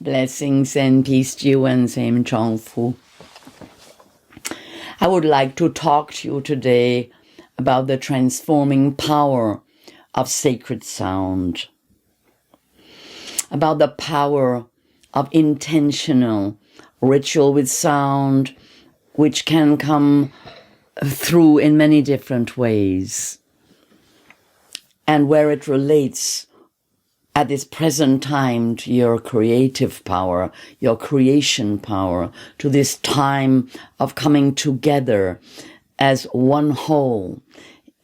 Blessings and peace to you, and same Chung Fu. I would like to talk to you today about the transforming power of sacred sound, about the power of intentional ritual with sound, which can come through in many different ways, and where it relates at this present time to your creative power, your creation power, to this time of coming together as one whole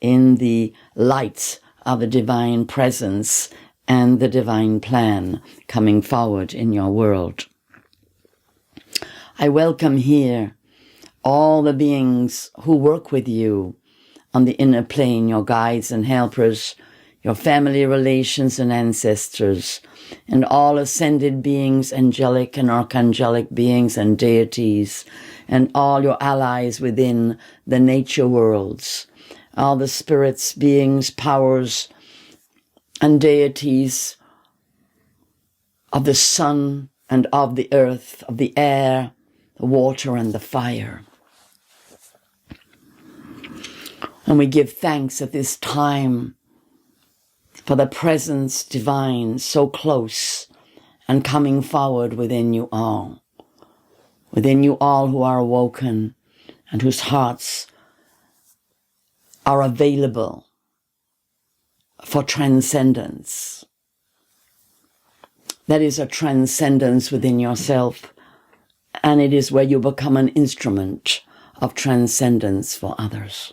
in the light of the divine presence and the divine plan coming forward in your world. I welcome here all the beings who work with you on the inner plane, your guides and helpers, your family relations and ancestors, and all ascended beings, angelic and archangelic beings and deities, and all your allies within the nature worlds, all the spirits, beings, powers, and deities of the sun and of the earth, of the air, the water and the fire. And we give thanks at this time for the presence divine so close and coming forward within you all who are awoken and whose hearts are available for transcendence. That is a transcendence within yourself, and it is where you become an instrument of transcendence for others.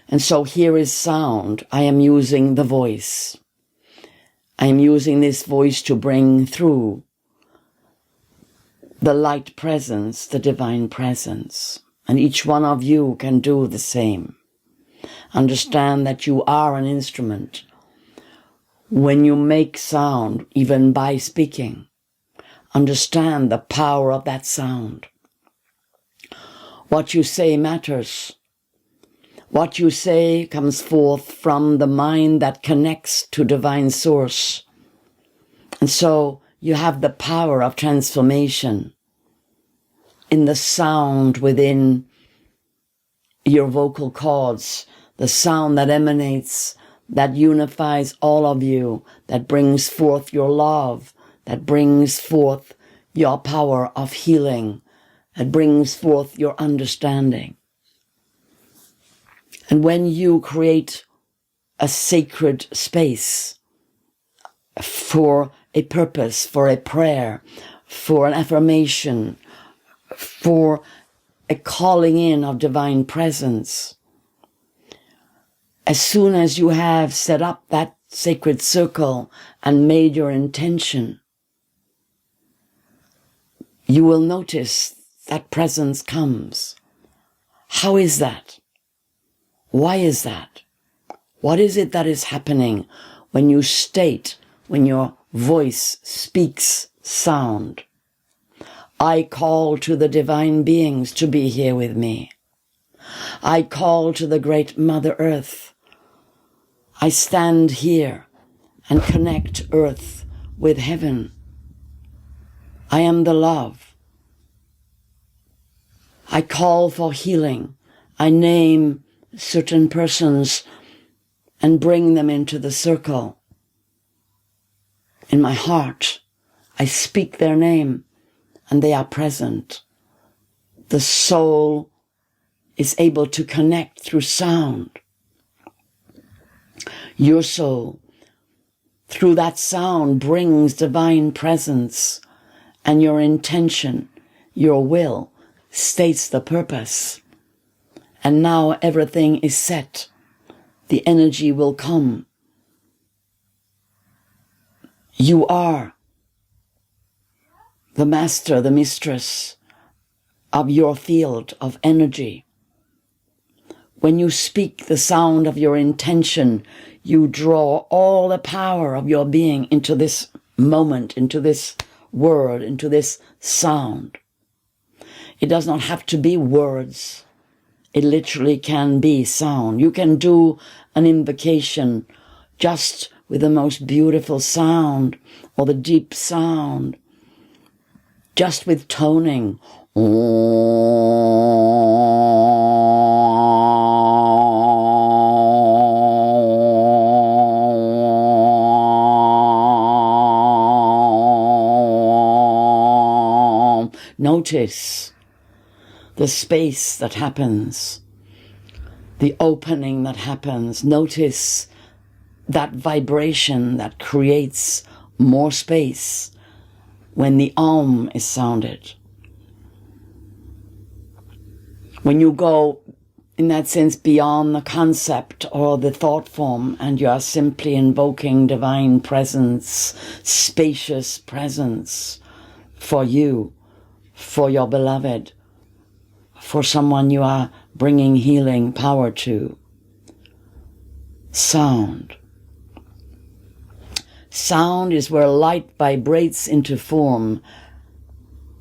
And so here is sound. I am using the voice. I am using this voice to bring through the light presence, the divine presence. And each one of you can do the same. Understand that you are an instrument. When you make sound, even by speaking, understand the power of that sound. What you say matters. What you say comes forth from the mind that connects to divine source. And so you have the power of transformation in the sound within your vocal cords, the sound that emanates, that unifies all of you, that brings forth your love, that brings forth your power of healing, that brings forth your understanding. And when you create a sacred space for a purpose, for a prayer, for an affirmation, for a calling in of divine presence, as soon as you have set up that sacred circle and made your intention, you will notice that presence comes. How is that? Why is that? What is it that is happening when you state, when your voice speaks sound? I call to the divine beings to be here with me. I call to the great Mother Earth. I stand here and connect earth with heaven. I am the love. I call for healing. I name certain persons and bring them into the circle. In my heart, I speak their name and they are present. The soul is able to connect through sound. Your soul, through that sound, brings divine presence, and your intention, your will, states the purpose. And now everything is set. The energy will come. You are the master, the mistress of your field of energy. When you speak the sound of your intention, you draw all the power of your being into this moment, into this word, into this sound. It does not have to be words. It literally can be sound. You can do an invocation just with the most beautiful sound or the deep sound, just with toning. Notice the space that happens, the opening that happens. Notice that vibration that creates more space when the Om is sounded. When you go, in that sense, beyond the concept or the thought form, and you are simply invoking divine presence, spacious presence for you, for your beloved, for someone you are bringing healing power to. Sound. Sound is where light vibrates into form.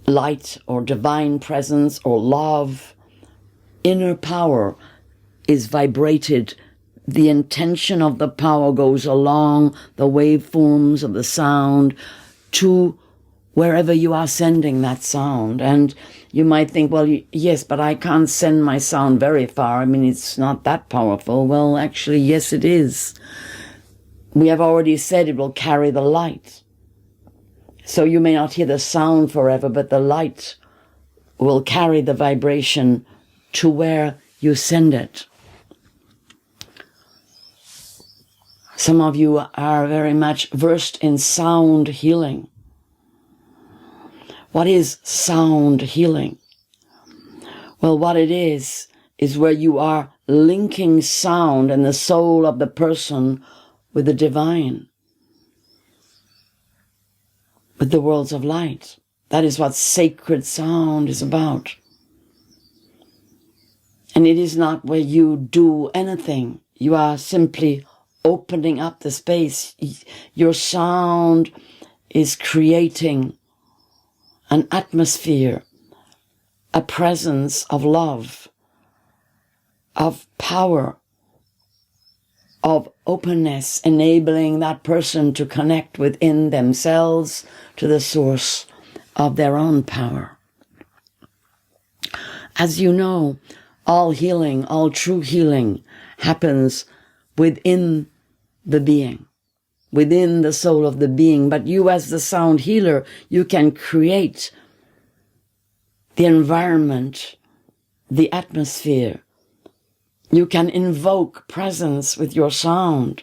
Light or divine presence or love, inner power is vibrated. The intention of the power goes along the waveforms of the sound to wherever you are sending that sound. And you might think, well, yes, but I can't send my sound very far. I mean, it's not that powerful. Well, actually, yes, it is. We have already said it will carry the light. So you may not hear the sound forever, but the light will carry the vibration to where you send it. Some of you are very much versed in sound healing. What is sound healing? Well, what it is where you are linking sound and the soul of the person with the divine, with the worlds of light. That is what sacred sound is about. And it is not where you do anything. You are simply opening up the space. Your sound is creating an atmosphere, a presence of love, of power, of openness, enabling that person to connect within themselves to the source of their own power. As you know, all healing, all true healing happens within the being, within the soul of the being. But you, as the sound healer, you can create the environment, the atmosphere. You can invoke presence with your sound.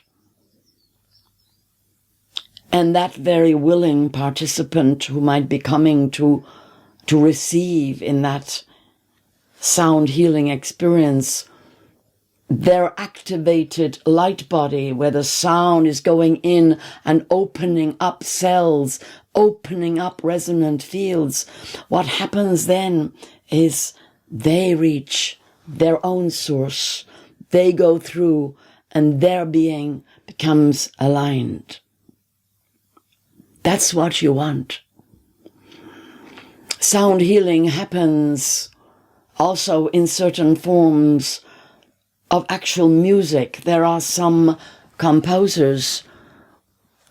And that very willing participant who might be coming to receive in that sound healing experience, their activated light body, where the sound is going in and opening up cells, opening up resonant fields. What happens then is they reach their own source. They go through and their being becomes aligned. That's what you want. Sound healing happens also in certain forms of actual music. There are some composers,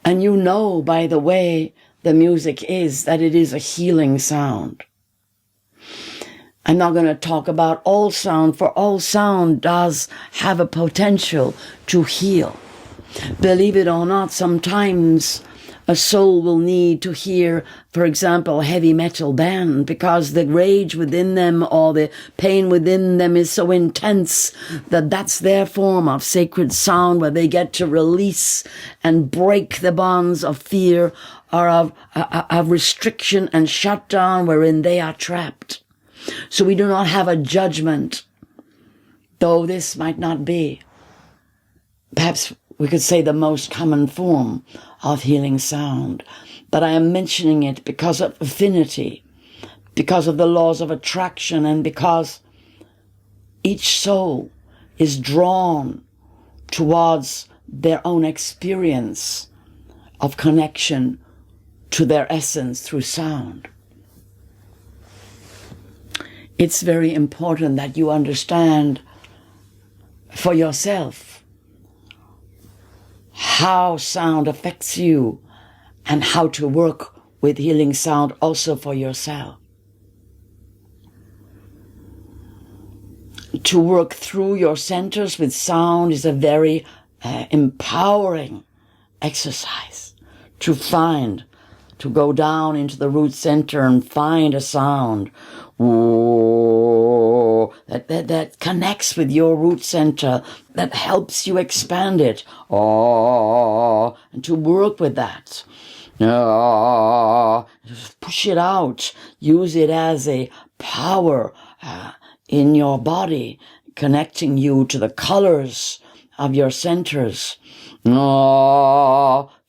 and you know by the way the music is, that it is a healing sound. I'm not going to talk about all sound, for all sound does have a potential to heal. Believe it or not, sometimes a soul will need to hear, for example, a heavy metal band, because the rage within them or the pain within them is so intense that that's their form of sacred sound, where they get to release and break the bonds of fear or of restriction and shutdown wherein they are trapped. So we do not have a judgment, though this might not be, perhaps we could say, the most common form of healing sound. But I am mentioning it because of affinity, because of the laws of attraction, and because each soul is drawn towards their own experience of connection to their essence through sound. It's very important that you understand for yourself how sound affects you and how to work with healing sound also for yourself. To work through your centers with sound is a very empowering exercise. To go down into the root center and find a sound that connects with your root center, that helps you expand it, and to work with that. Push it out. Use it as a power in your body, connecting you to the colors of your centers.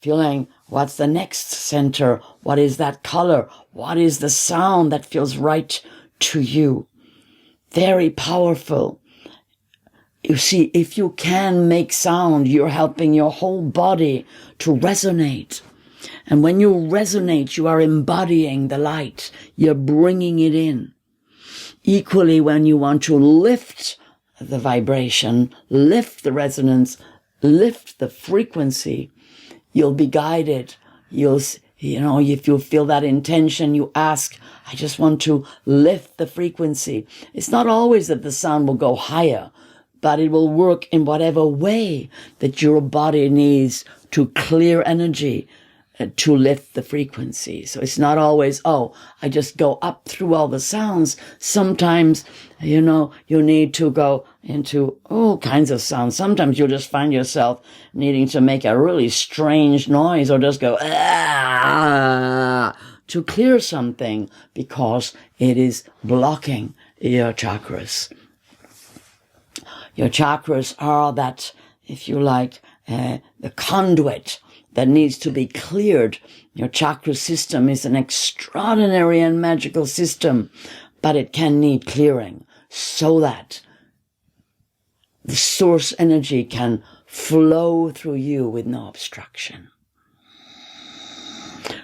Feeling what's the next center? What is that color? What is the sound that feels right to you? Very powerful. You see, if you can make sound, you're helping your whole body to resonate. And when you resonate, you are embodying the light. You're bringing it in. Equally, when you want to lift the vibration, lift the resonance, lift the frequency, you'll be guided. If you feel that intention, you ask, I just want to lift the frequency. It's not always that the sound will go higher, but it will work in whatever way that your body needs to clear energy, to lift the frequency. So it's not always, I just go up through all the sounds. Sometimes, you need to go into all kinds of sounds. Sometimes you'll just find yourself needing to make a really strange noise or just go, to clear something because it is blocking your chakras. Your chakras are that, if you like, the conduit that needs to be cleared. Your chakra system is an extraordinary and magical system, but it can need clearing so that the source energy can flow through you with no obstruction.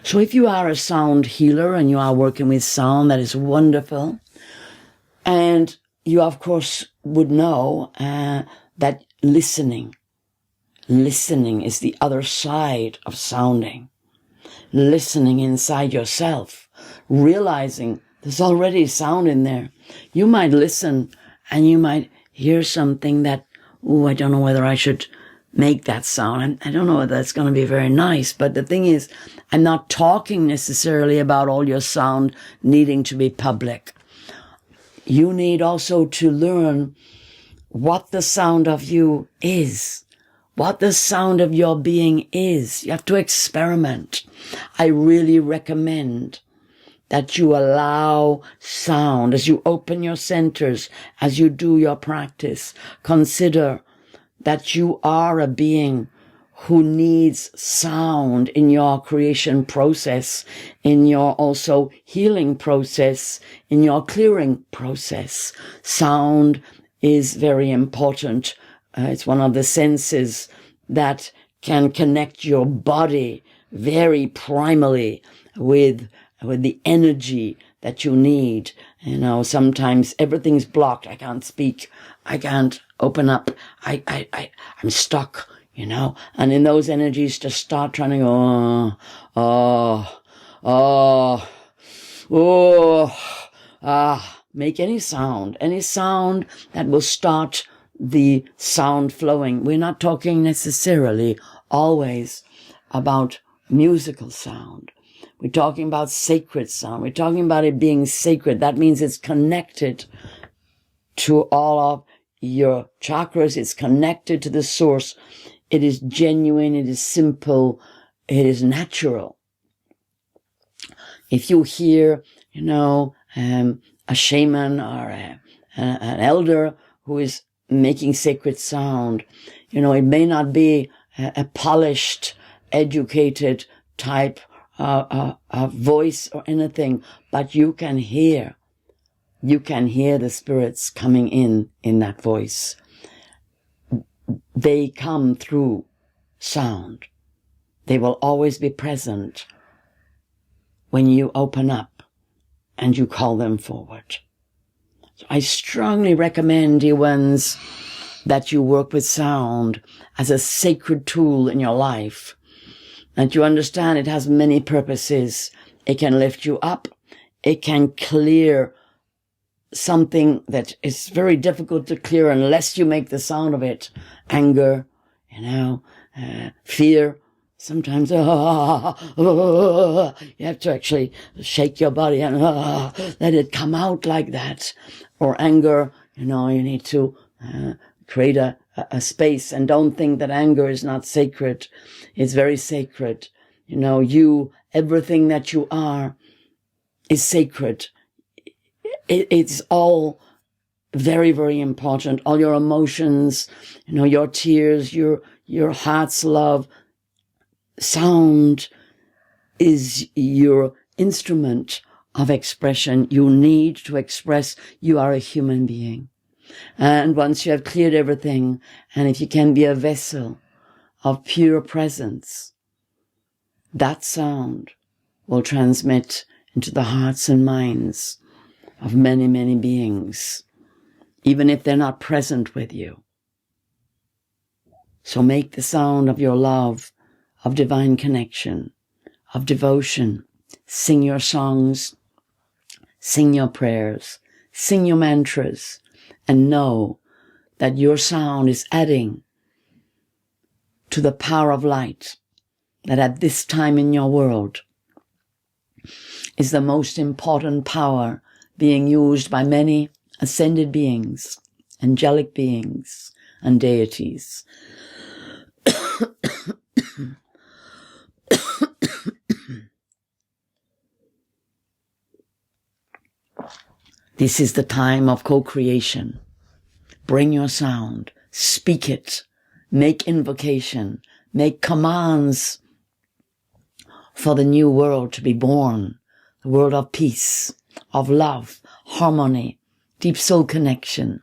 So if you are a sound healer and you are working with sound, that is wonderful. And you, of course, would know that listening is the other side of sounding. Listening inside yourself, realizing there's already sound in there. You might listen and you might hear something that, I don't know whether I should make that sound. I don't know whether that's going to be very nice. But the thing is, I'm not talking necessarily about all your sound needing to be public. You need also to learn what the sound of you is. What the sound of your being is. You have to experiment. I really recommend that you allow sound as you open your centers, as you do your practice. Consider that you are a being who needs sound in your creation process, in your also healing process, in your clearing process. Sound is very important. It's one of the senses that can connect your body very primally with the energy that you need. Sometimes everything's blocked. I can't speak. I can't open up. I'm stuck, and in those energies just start trying to go, make any sound that will start the sound flowing. We're not talking necessarily always about musical sound. We're talking about sacred sound. We're talking about it being sacred. That means it's connected to all of your chakras. It's connected to the source. It is genuine. It is simple. It is natural. If you hear, a shaman or an elder who is making sacred sound, it may not be a polished, educated type of voice or anything, but you can hear the spirits coming in that voice. They come through sound. They will always be present when you open up and you call them forward. So I strongly recommend you ones that you work with sound as a sacred tool in your life, that you understand it has many purposes. It can lift you up. It can clear something that is very difficult to clear unless you make the sound of it. Anger, fear. Sometimes you have to actually shake your body and let it come out like that. Or anger, you need to create a space, and don't think that anger is not sacred. It's very sacred. Everything that you are is sacred. It's all very, very important. All your emotions, your tears, your heart's love. Sound is your instrument of expression. You need to express you are a human being. And once you have cleared everything, and if you can be a vessel of pure presence, that sound will transmit into the hearts and minds of many, many beings, even if they're not present with you. So make the sound of your love, of divine connection, of devotion. Sing your songs, sing your prayers, sing your mantras, and know that your sound is adding to the power of light that at this time in your world is the most important power being used by many ascended beings, angelic beings, and deities. This is the time of co-creation. Bring your sound, speak it, make invocation, make commands for the new world to be born, the world of peace, of love, harmony, deep soul connection,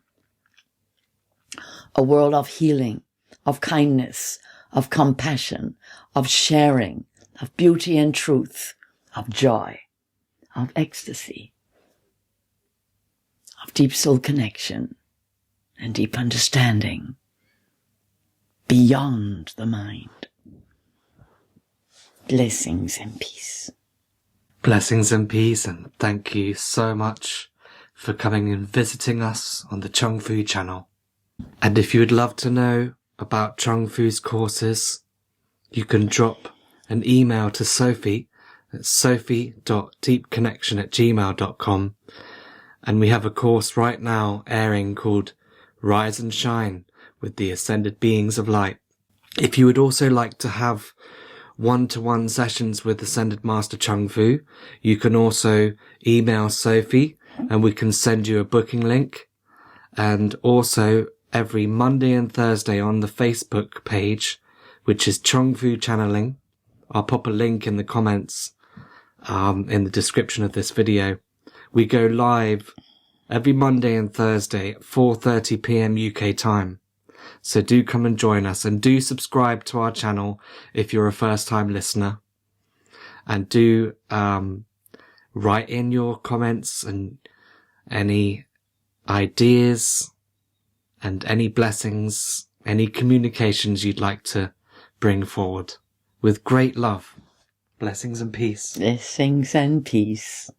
a world of healing, of kindness, of compassion, of sharing, of beauty and truth, of joy, of ecstasy, of deep soul connection and deep understanding beyond the mind. Blessings and peace. Blessings and peace, and thank you so much for coming and visiting us on the Chung Fu channel. And if you would love to know about Chung Fu's courses, you can drop an email to Sophie at sophie.deepconnection@gmail.com. And we have a course right now airing called Rise and Shine with the Ascended Beings of Light. If you would also like to have one-to-one sessions with Ascended Master Chung Fu, you can also email Sophie and we can send you a booking link. And also every Monday and Thursday on the Facebook page, which is Chung Fu Channeling, I'll pop a link in the comments in the description of this video. We go live every Monday and Thursday at 4:30 p.m. UK time. So do come and join us, and do subscribe to our channel if you're a first-time listener. And do write in your comments and any ideas and any blessings, any communications you'd like to bring forward. With great love. Blessings and peace. Blessings and peace.